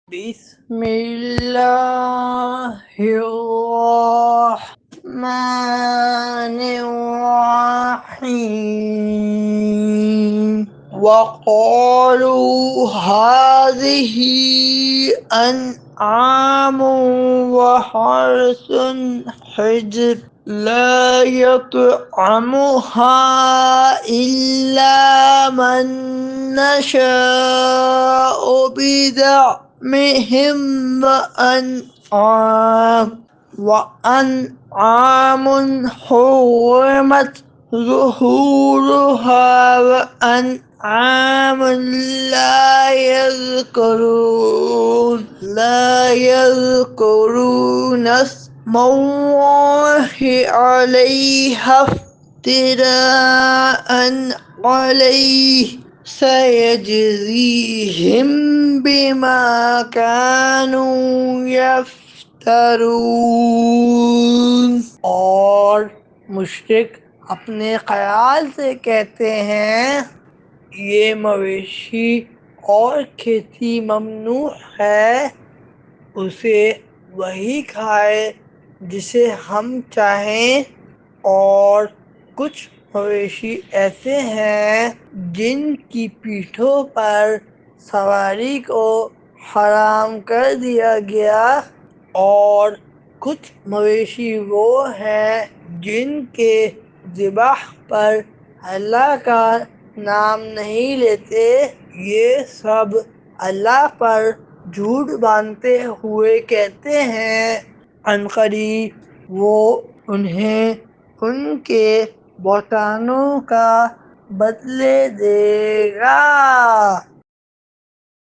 بسم الله الرحمن الرحيم وقالوا هذه أنعام وحرث حجر لا يطعمها إلا من نشاء بزعمهم وأنعام حرمت ظهورها وأنعام لا يذكرون اسم الله عليها افتراء عليه سيجزيهم بما كانوا يفترون۔ اور مشرک اپنے خیال سے کہتے ہیں یہ مویشی اور کھیتی ممنوع ہے، اسے وہی کھائے جسے ہم چاہیں، اور کچھ مویشی ایسے ہیں جن کی پیٹھوں پر سواری کو حرام کر دیا گیا، اور کچھ مویشی وہ ہیں جن کے ذبح پر اللہ کا نام نہیں لیتے، یہ سب اللہ پر جھوٹ باندھتے ہوئے کہتے ہیں عنقریب وہ انہیں ان کے بہتانوں کا بدلے دے گا۔